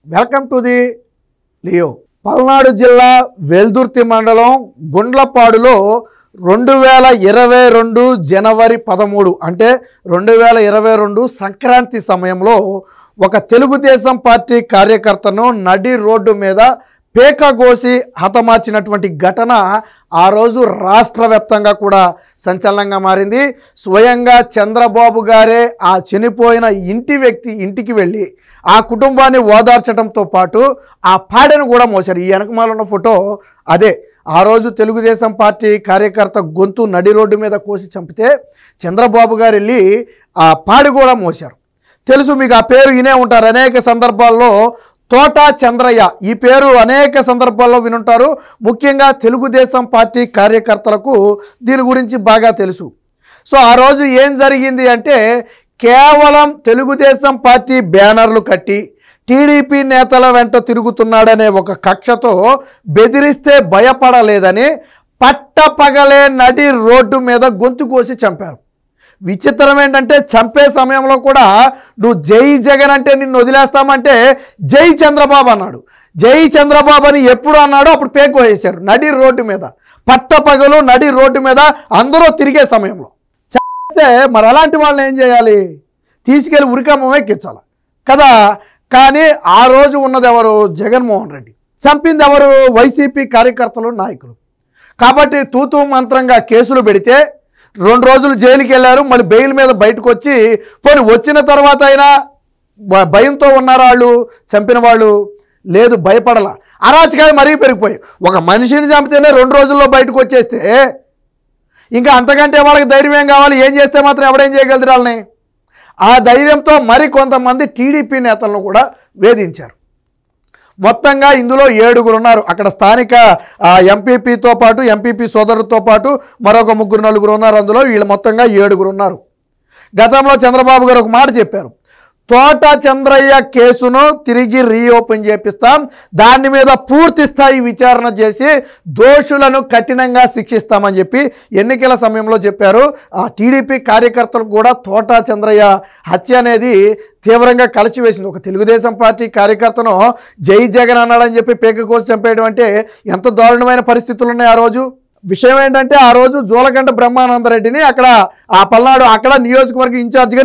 Welcome to the Leo. Palnadu జిల్లా వెల్దుర్తి మండలం గుండ్లపాడులో 2022 జనవరి 13 అంటే 2022 సంక్రాంతి సమయంలో ఒక తెలుగుదేశం పార్టీ కార్యకర్తను నడి రోడ్డు మీద పేకగోసి హతమార్చినటువంటి ఘటన ఆ రోజు రాష్ట్ర వ్యాప్తంగా కూడా సంచలనంగా మారింది. స్వయంగా చంద్రబాబు గారే ఆ చనిపోయిన ఇంటికి వెళ్ళి ఆ కుటుంబాన్ని ఓదార్చడంతో పాటు ఆ పాడెను కూడా మోశారు. ఈ వెనకమాల ఉన్న ఫోటో అదే. ఆ రోజు తెలుగుదేశం పార్టీ కార్యకర్త గొంతు నడి రోడ్డు మీద కోసి చంపితే చంద్రబాబు గారు వెళ్ళి ఆ పాడి కూడా మోశారు. తెలుసు మీకు, ఆ పేరు వినే ఉంటారు అనేక సందర్భాల్లో. తోట చంద్రయ్య, ఈ పేరు అనేక సందర్భాల్లో వినుంటారు. ముఖ్యంగా తెలుగుదేశం పార్టీ కార్యకర్తలకు దీని గురించి బాగా తెలుసు. సో ఆ రోజు ఏం జరిగింది అంటే, కేవలం తెలుగుదేశం పార్టీ బ్యానర్లు కట్టి టీడీపీ నేతల వెంట తిరుగుతున్నాడనే ఒక కక్షతో బెదిరిస్తే భయపడలేదని పట్టపగలే నడి రోడ్డు మీద గొంతు కోసి చంపారు. విచిత్రం ఏంటంటే, చంపే సమయంలో కూడా నువ్వు జై జగన్ అంటే నిన్ను వదిలేస్తామంటే జై చంద్రబాబు అన్నాడు. జై చంద్రబాబు అని ఎప్పుడు అన్నాడో అప్పుడు పేకు వేశారు నడి రోడ్డు మీద. పట్టపగలు నడి రోడ్డు మీద అందరూ తిరిగే సమయంలో చంపితే మరి అలాంటి వాళ్ళని ఏం చేయాలి? తీసుకెళ్ళి ఉరికమ్మం ఎక్కించాలి కదా. కానీ ఆ రోజు ఉన్నది ఎవరు? జగన్మోహన్ రెడ్డి. చంపింది ఎవరు? వైసీపీ కార్యకర్తలు, నాయకులు. కాబట్టి తూతూ మంత్రంగా కేసులు పెడితే 2 రోజులు జైలుకి వెళ్ళారు. మళ్ళీ బెయిల్ మీద బయటకు వచ్చి పోనీ వచ్చిన తర్వాత అయినా భయంతో ఉన్నారు వాళ్ళు, చంపిన వాళ్ళు. లేదు, భయపడాల. అరాచకాలు మరీ పెరిగిపోయి ఒక మనిషిని చంపితేనే 2 రోజుల్లో బయటకు వచ్చేస్తే ఇంకా అంతకంటే వాళ్ళకి ధైర్యం ఏం కావాలి? ఏం చేస్తే మాత్రం ఎవడేం చేయగలుగుతారు వాళ్ళని? ఆ ధైర్యంతో మరి కొంతమంది టీడీపీ నేతలను కూడా వేధించారు. మొత్తంగా ఇందులో 7 ఉన్నారు. అక్కడ స్థానిక ఎంపీపీతో పాటు, ఎంపీపీ సోదరుతో పాటు మరొక 3-4 ఉన్నారు. అందులో వీళ్ళు మొత్తంగా 7 ఉన్నారు. గతంలో చంద్రబాబు గారు ఒక మాట చెప్పారు, తోట చంద్రయ్య కేసును తిరిగి రీఓపెన్ చేపిస్తాం, దాని మీద పూర్తి స్థాయి విచారణ చేసి దోషులను కఠినంగా శిక్షిస్తామని చెప్పి ఎన్నికల సమయంలో చెప్పారు. ఆ టీడీపీ కార్యకర్తలకు కూడా తోట చంద్రయ్య హత్య అనేది తీవ్రంగా కలిచివేసింది. ఒక తెలుగుదేశం పార్టీ కార్యకర్తను జై జగన్ అన్నాడని చెప్పి పేక కోసి చంపేయడం అంటే ఎంత దారుణమైన పరిస్థితులు ఉన్నాయి ఆ రోజు. విషయం ఏంటంటే, ఆ రోజు జోలకంట బ్రహ్మానందరెడ్డిని ఆ పల్నాడు నియోజకవర్గ ఇన్ఛార్జిగా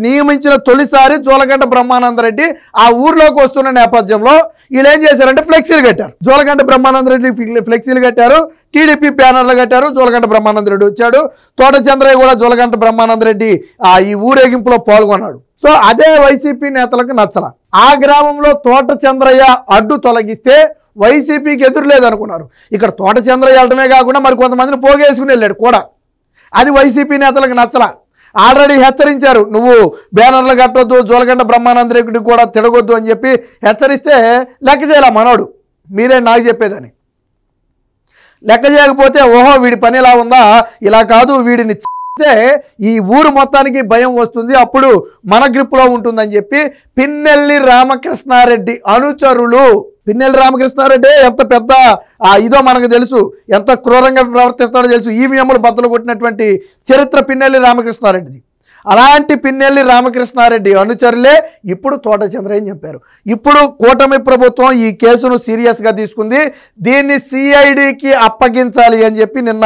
నియమించిన తొలిసారి జోలకంట బ్రహ్మానందరెడ్డి ఆ ఊర్లోకి వస్తున్న నేపథ్యంలో వీళ్ళు ఏం చేశారంటే ఫ్లెక్సీలు కట్టారు. జోలకంట బ్రహ్మానందరెడ్డి ఫ్లెక్సీలు కట్టారు, టీడీపీ బ్యానర్లు కట్టారు. జోలకంట బ్రహ్మానందరెడ్డి వచ్చాడు. తోట చంద్రయ్య కూడా జోలకంట బ్రహ్మానందరెడ్డి ఈ ఊరేగింపులో పాల్గొన్నాడు. సో అదే వైసీపీ నేతలకు నచ్చల. ఆ గ్రామంలో తోట చంద్రయ్య అడ్డు తొలగిస్తే వైసీపీకి ఎదురు లేదనుకున్నారు. ఇక్కడ తోట చంద్రయ్య వెళ్ళడమే కాకుండా మరి కొంతమందిని పోగేసుకుని వెళ్ళాడు కూడా. అది వైసీపీ నేతలకు నచ్చల. ఆల్రెడీ హెచ్చరించారు, నువ్వు బ్యానర్లు కట్టొద్దు, జోలకంట బ్రహ్మానందరెడ్డి కూడా తిరగొద్దు అని చెప్పి హెచ్చరిస్తే లెక్క చేయాల మనోడు. మీరే నాకు చెప్పేదని లెక్క చేయకపోతే, ఓహో వీడి పని ఇలా ఉందా, ఇలా కాదు, వీడిని ఈ ఊరు మొత్తానికి భయం వస్తుంది, అప్పుడు మన గ్రిప్లో ఉంటుందని చెప్పి పిన్నెల్లి రామకృష్ణారెడ్డి అనుచరులు, పిన్నెల్లి రామకృష్ణారెడ్డి ఎంత పెద్ద ఇదో మనకు తెలుసు, ఎంత క్రూరంగా ప్రవర్తిస్తాడో తెలుసు. ఈవీఎంలు బద్దలు కొట్టినటువంటి చరిత్ర పిన్నెల్లి రామకృష్ణారెడ్డిది. అలాంటి పిన్నెల్లి రామకృష్ణారెడ్డి అనుచరులే ఇప్పుడు తోట చంద్రయ్య చెప్పారు. ఇప్పుడు కూటమి ప్రభుత్వం ఈ కేసును సీరియస్గా తీసుకుంది. దీన్ని సిఐడికి అప్పగించాలి అని చెప్పి నిన్న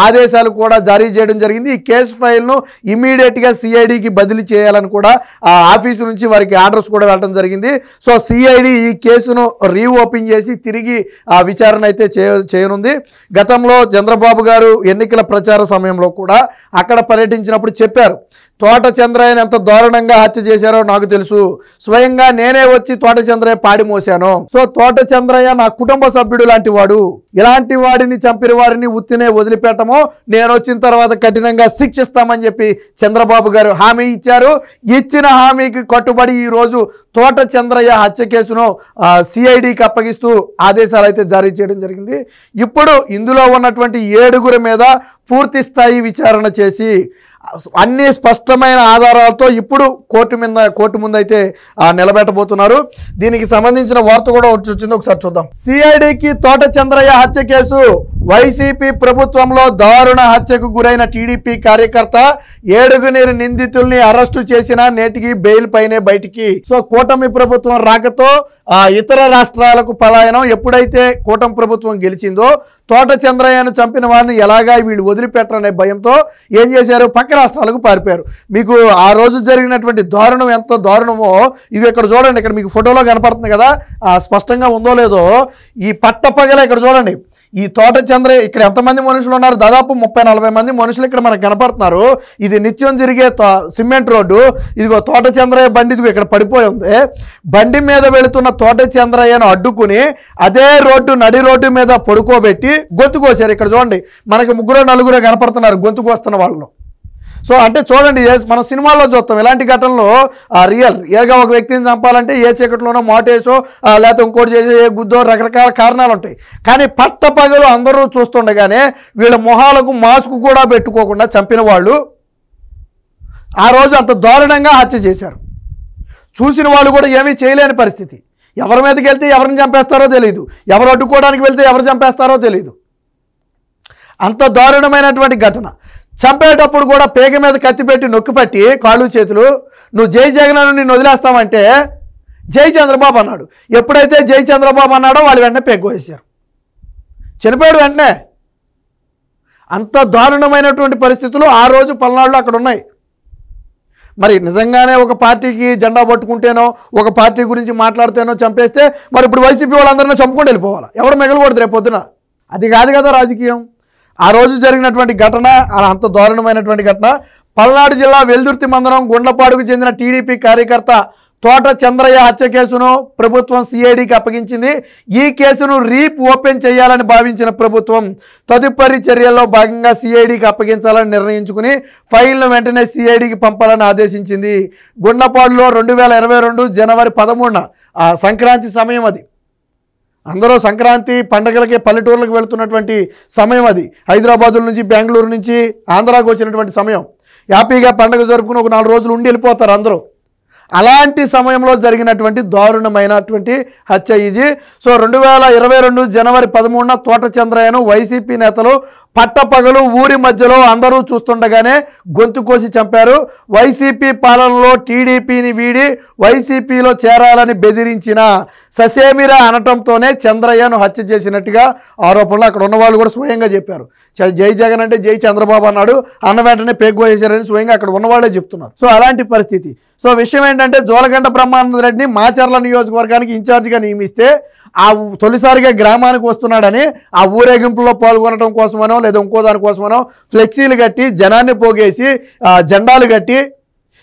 ఆదేశాలు కూడా జారీ చేయడం జరిగింది. ఈ కేసు ఫైల్ను ఇమీడియట్గా సిఐడికి బదిలీ చేయాలని కూడా ఆ ఆఫీసు నుంచి వారికి ఆర్డర్స్ కూడా వెళ్ళడం జరిగింది. సో సిఐడి ఈ కేసును రీఓపెన్ చేసి తిరిగి ఆ విచారణ అయితే చేయనుంది. గతంలో చంద్రబాబు గారు ఎన్నికల ప్రచార సమయంలో కూడా అక్కడ పర్యటించినప్పుడు చెప్పారు, తోట చంద్రయ్యని ఎంత దారుణంగా హత్య చేశారో నాకు తెలుసు, స్వయంగా నేనే వచ్చి తోట చంద్రయ్య పాడి మోసాను. సో తోట చంద్రయ్య నా కుటుంబ సభ్యుడు లాంటి వాడు, ఇలాంటి వాడిని చంపిన వారిని ఉత్తినే వదిలిపెట్టము, నేను వచ్చిన తర్వాత కఠినంగా శిక్షిస్తామని చెప్పి చంద్రబాబు గారు హామీ ఇచ్చారు. ఇచ్చిన హామీకి కట్టుబడి ఈరోజు తోట చంద్రయ్య హత్య కేసును సిఐడికి అప్పగిస్తూ ఆదేశాలు అయితే జారీ చేయడం జరిగింది. ఇప్పుడు ఇందులో ఉన్నటువంటి 7 మీద పూర్తి స్థాయి విచారణ చేసి అన్ని స్పష్టమైన ఆధారాలతో ఇప్పుడు కోర్టు ముందు అయితే నిలబెట్టబోతున్నారు. దీనికి సంబంధించిన వార్త కూడా వచ్చింది, ఒకసారి చూద్దాం. సిఐడికి తోట చంద్రయ్య హత్య కేసు వైసీపీ ప్రభుత్వంలో దారుణ హత్యకు గురైన టీడీపీ కార్యకర్త 7 నిందితుల్ని అరెస్టు చేసిన నేటికి బెయిల్ పైనే బయటికి. సో కూటమి ప్రభుత్వం రాకతో ఇతర రాష్ట్రాలకు పలాయనం. ఎప్పుడైతే కూటమి ప్రభుత్వం గెలిచిందో తోట చంద్రయ్యను చంపిన వారిని ఎలాగా వీళ్ళు వదిలిపెట్టరనే భయంతో ఏం చేశారు, పక్క రాష్ట్రాలకు పారిపోయారు. మీకు ఆ రోజు జరిగినటువంటి దారుణం ఎంత దారుణమో ఇది ఇక్కడ చూడండి. ఇక్కడ మీకు ఫోటోలో కనపడుతుంది కదా, స్పష్టంగా ఉందో లేదో. ఈ పట్టపగల ఇక్కడ చూడండి, ఈ తోట చంద్రయ్య ఇక్కడ ఎంతమంది మనుషులు ఉన్నారు, దాదాపు 30-40 మంది మనుషులు ఇక్కడ మనకు కనపడుతున్నారు. ఇది నిత్యం తిరిగే సిమెంట్ రోడ్డు. ఇదిగో తోట చంద్రయ్య బండి ఇదిగో ఇక్కడ పడిపోయి ఉంది. బండి మీద వెళుతున్న తోట చంద్రయ్యను అడ్డుకుని అదే రోడ్డు నడి రోడ్డు మీద పడుకోబెట్టి గొంతు కోసారు. ఇక్కడ చూడండి మనకి 3-4 కనపడుతున్నారు గొంతు కోస్తున్న వాళ్ళు. సో అంటే చూడండి, మనం సినిమాల్లో చూస్తాం ఇలాంటి ఘటనలు. రియల్గా ఒక వ్యక్తిని చంపాలంటే ఏ చీకట్లోనో మోటేసో లేకపోతే ఇంకోటి చేసే ఏ గుద్దో రకరకాల కారణాలు ఉంటాయి. కానీ పట్టపగలు అందరూ చూస్తుండగానే వీళ్ళ మొహాలకు మాస్క్ కూడా పెట్టుకోకుండా చంపిన వాళ్ళు ఆ రోజు అంత దారుణంగా హత్య చేశారు. చూసిన వాళ్ళు కూడా ఏమీ చేయలేని పరిస్థితి. ఎవరి మీదకి వెళ్తే ఎవరిని చంపేస్తారో తెలియదు, ఎవరు అడ్డుకోవడానికి వెళ్తే ఎవరు చంపేస్తారో తెలియదు. అంత దారుణమైనటువంటి ఘటన. చంపేటప్పుడు కూడా పేగ మీద కత్తి పెట్టి నొక్కిపట్టి కాళ్ళు చేతులు, నువ్వు జై జగన్ నిన్ను వదిలేస్తామంటే జై చంద్రబాబు అన్నాడు. ఎప్పుడైతే జై చంద్రబాబు అన్నాడో వాళ్ళు వెంటనే పేగోసేశారు, చనిపోయాడు వెంటనే. అంత దారుణమైనటువంటి పరిస్థితులు ఆ రోజు పల్నాడులో అక్కడ ఉన్నాయి. మరి నిజంగానే ఒక పార్టీకి జెండా పట్టుకుంటేనో ఒక పార్టీ గురించి మాట్లాడితేనో చంపేస్తే మరి ఇప్పుడు వైసీపీ వాళ్ళందరినీ చంపుకొని వెళ్ళిపోవాలి, ఎవరు మిగలకూడదు రేపు పొద్దున. అది కాదు కదా రాజకీయం. ఆ రోజు జరిగినటువంటి ఘటన అంత దారుణమైనటువంటి ఘటన. పల్నాడు జిల్లా వెల్దుర్తి మండలం గుండ్లపాడుకు చెందిన టీడీపీ కార్యకర్త తోట చంద్రయ్య హత్య కేసును ప్రభుత్వం సిఐడికి అప్పగించింది. ఈ కేసును ఓపెన్ చేయాలని భావించిన ప్రభుత్వం తదుపరి చర్యల్లో భాగంగా సిఐడికి అప్పగించాలని నిర్ణయించుకుని ఫైల్ను వెంటనే సిఐడికి పంపాలని ఆదేశించింది. గుండ్లపాడులో 2022 జనవరి 13 సంక్రాంతి సమయం అది. అందరూ సంక్రాంతి పండగలకి పల్లెటూర్లకు వెళుతున్నటువంటి సమయం అది. హైదరాబాద్ నుంచి బెంగళూరు నుంచి ఆంధ్రాకు వచ్చినటువంటి సమయం. హ్యాపీగా పండగ జరుపుకుని ఒక 4 రోజులు ఉండి వెళ్ళిపోతారు అందరూ. అలాంటి సమయంలో జరిగినటువంటి దారుణమైనటువంటి హత్య ఇది. సో 2022 జనవరి 13 తోట చంద్రయ్యను వైసీపీ నేతలు పట్టపగలు ఊరి మధ్యలో అందరూ చూస్తుండగానే గొంతు కోసి చంపారు. వైసీపీ పాలనలో టీడీపీని వీడి వైసీపీలో చేరాలని బెదిరించిన ససేమిరా అనటంతోనే చంద్రయ్యను హత్య చేసినట్టుగా ఆరోపణలు అక్కడ ఉన్న వాళ్ళు కూడా స్వయంగా చెప్పారు. జై జగన్ అంటే జై చంద్రబాబు అన్నాడు, అన్న వెంటనే పేగోసేశారని స్వయంగా అక్కడ ఉన్నవాళ్ళే చెప్తున్నారు. సో అలాంటి పరిస్థితి. సో విషయం ఏంటంటే జోలగంట బ్రహ్మానంద రెడ్డిని మాచర్ల నియోజకవర్గానికి ఇన్ఛార్జిగా నియమిస్తే తొలిసారిగా గ్రామానికి వస్తున్నాడని ఆ ఊరేగింపులో పాల్గొనడం కోసమనో లేదా ఇంకో దానికోసమనో ఫ్లెక్సీలు కట్టి జనాన్ని పోగేసి జెండాలు కట్టి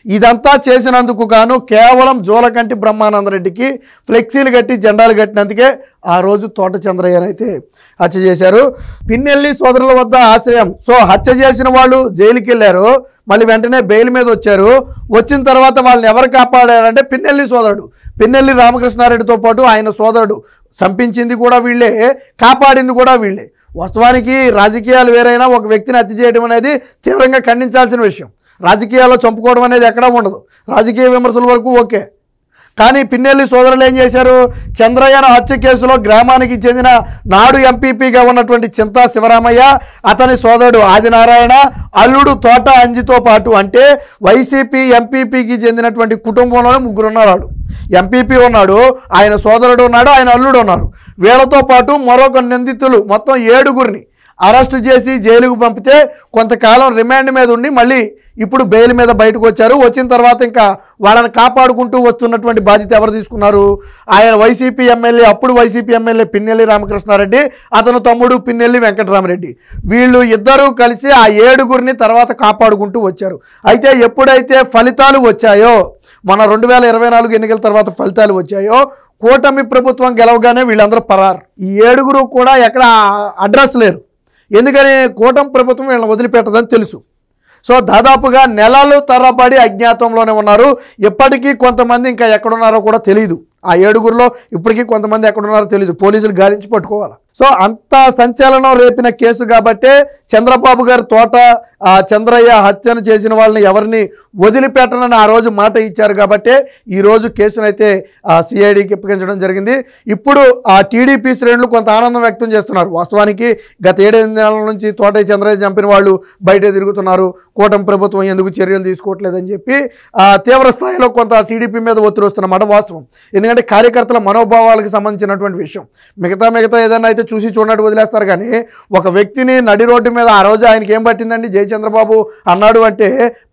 ఇదంతా చేసినందుకు గాను కేవలం జోలకంటి బ్రహ్మానందరెడ్డికి ఫ్లెక్సీలు కట్టి జెండాలు కట్టినందుకే ఆ రోజు తోట చంద్రయ్యనైతే హత్య చేశారు. పిన్నెల్లి సోదరుల వద్ద ఆశ్రయం. సో హత్య చేసిన వాళ్ళు జైలుకి వెళ్ళారు, మళ్ళీ వెంటనే బెయిల్ మీద వచ్చారు. వచ్చిన తర్వాత వాళ్ళని ఎవరు కాపాడారంటే పిన్నెల్లి సోదరుడు పిన్నెల్లి రామకృష్ణారెడ్డితో పాటు ఆయన సోదరుడు. చంపించింది కూడా వీళ్ళే, కాపాడింది కూడా వీళ్ళే. వాస్తవానికి రాజకీయాలు వేరైనా ఒక వ్యక్తిని హత్య చేయడం అనేది తీవ్రంగా ఖండించాల్సిన విషయం. రాజకీయాల్లో చంపుకోవడం అనేది ఎక్కడా ఉండదు, రాజకీయ విమర్శల వరకు ఓకే. కానీ పిన్నెల్లి సోదరులు ఏం చేశారు, చంద్రయ్యను హత్య కేసులో గ్రామానికి చెందిన నాడు ఎంపీపీగా ఉన్నటువంటి చింతా శివరామయ్య, అతని సోదరుడు ఆదినారాయణ, అల్లుడు తోట అంజితో పాటు అంటే వైసీపీ ఎంపీపీకి చెందినటువంటి కుటుంబంలోనే 3 ఉన్నారు. వాళ్ళు ఎంపీపీ ఉన్నాడు, ఆయన సోదరుడు ఉన్నాడు, ఆయన అల్లుడు ఉన్నారు. వీళ్ళతో పాటు మరొక నిందితులు మొత్తం 7 అరెస్టు చేసి జైలుకు పంపితే కొంతకాలం రిమాండ్ మీద ఉండి మళ్ళీ ఇప్పుడు బెయిల్ మీద బయటకు వచ్చారు. వచ్చిన తర్వాత ఇంకా వాళ్ళని కాపాడుకుంటూ వస్తున్నటువంటి బాధ్యత ఎవరు తీసుకున్నారు, ఆయన వైసీపీ ఎమ్మెల్యే, అప్పుడు వైసీపీ ఎమ్మెల్యే పిన్నెల్లి రామకృష్ణారెడ్డి, అతను తమ్ముడు పిన్నెల్లి వెంకటరామరెడ్డి. వీళ్ళు ఇద్దరూ కలిసి ఆ 7 తర్వాత కాపాడుకుంటూ వచ్చారు. అయితే ఎప్పుడైతే ఫలితాలు వచ్చాయో, మన 2024 ఎన్నికల తర్వాత ఫలితాలు వచ్చాయో, కూటమి ప్రభుత్వం గెలవగానే వీళ్ళందరూ పరారు. ఈ 7 కూడా ఎక్కడ అడ్రస్ లేరు. ఎందుకని కూటమి ప్రభుత్వం వీళ్ళని వదిలిపెట్టదని తెలుసు. సో దాదాపుగా నెలలు తరబడి అజ్ఞాతంలోనే ఉన్నారు. ఇప్పటికీ కొంతమంది ఇంకా ఎక్కడున్నారో కూడా తెలియదు. ఆ 7 ఇప్పటికీ కొంతమంది ఎక్కడున్నారో తెలియదు, పోలీసులు గాలించి పట్టుకోవాలి. సో అంత సంచలనం రేపిన కేసు కాబట్టే చంద్రబాబు గారి తోట చంద్రయ్య హత్యను చేసిన వాళ్ళని ఎవరిని వదిలిపెట్టనని ఆ రోజు మాట ఇచ్చారు కాబట్టే ఈరోజు కేసునైతే సిఐడికి అప్పగించడం జరిగింది. ఇప్పుడు ఆ టీడీపీ శ్రేణులు కొంత ఆనందం వ్యక్తం చేస్తున్నారు. వాస్తవానికి గత 7-8 నెలల నుంచి తోటయ్య చంద్రయ్య చంపిన వాళ్ళు బయటే తిరుగుతున్నారు, కూటమి ప్రభుత్వం ఎందుకు చర్యలు తీసుకోవట్లేదని చెప్పి తీవ్ర స్థాయిలో కొంత టీడీపీ మీద ఒత్తిడి వస్తున్నమాట వాస్తవం. ఎందుకంటే కార్యకర్తల మనోభావాలకు సంబంధించినటువంటి విషయం. మిగతా ఏదైనా అయితే చూసి చూడనట్టు వదిలేస్తారు, కానీ ఒక వ్యక్తిని నడి రోడ్డు మీద ఆ రోజు ఆయనకి ఏం పట్టిందండి, జై చంద్రబాబు అన్నాడు అంటే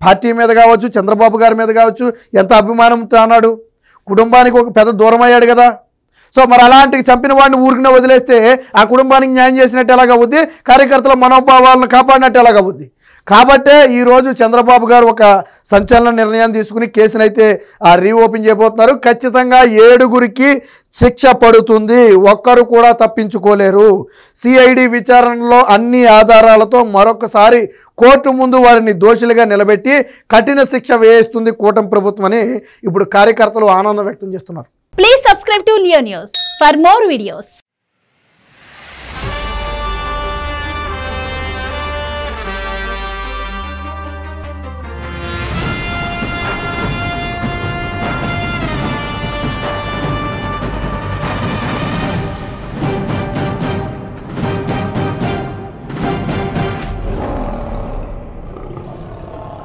పార్టీ మీద కావచ్చు, చంద్రబాబు గారి మీద కావచ్చు ఎంత అభిమానంతో అన్నాడు, కుటుంబానికి ఒక పెద్ద దూరం అయ్యాడు కదా. సో మరి అలాంటి చంపిన వాడిని ఊరికినే వదిలేస్తే ఆ కుటుంబానికి న్యాయం చేసినట్టు ఎలాగవుద్ది, కార్యకర్తల మనోభావాలను కాపాడినట్టు ఎలాగవుద్ది. కాబట్టే ఈరోజు చంద్రబాబు గారు ఒక సంచలన నిర్ణయం తీసుకుని కేసునైతే రీఓపెన్ చేయబోతున్నారు. ఖచ్చితంగా 7గురికి శిక్ష పడుతుంది, ఒక్కరు కూడా తప్పించుకోలేరు. సిఐడి విచారణలో అన్ని ఆధారాలతో మరొకసారి కోర్టు ముందు వారిని దోషులుగా నిలబెట్టి కఠిన శిక్ష వేయిస్తుంది కూటమి ప్రభుత్వం అని ఇప్పుడు కార్యకర్తలు ఆనందం వ్యక్తం చేస్తున్నారు. Please subscribe to Leo news for more videos.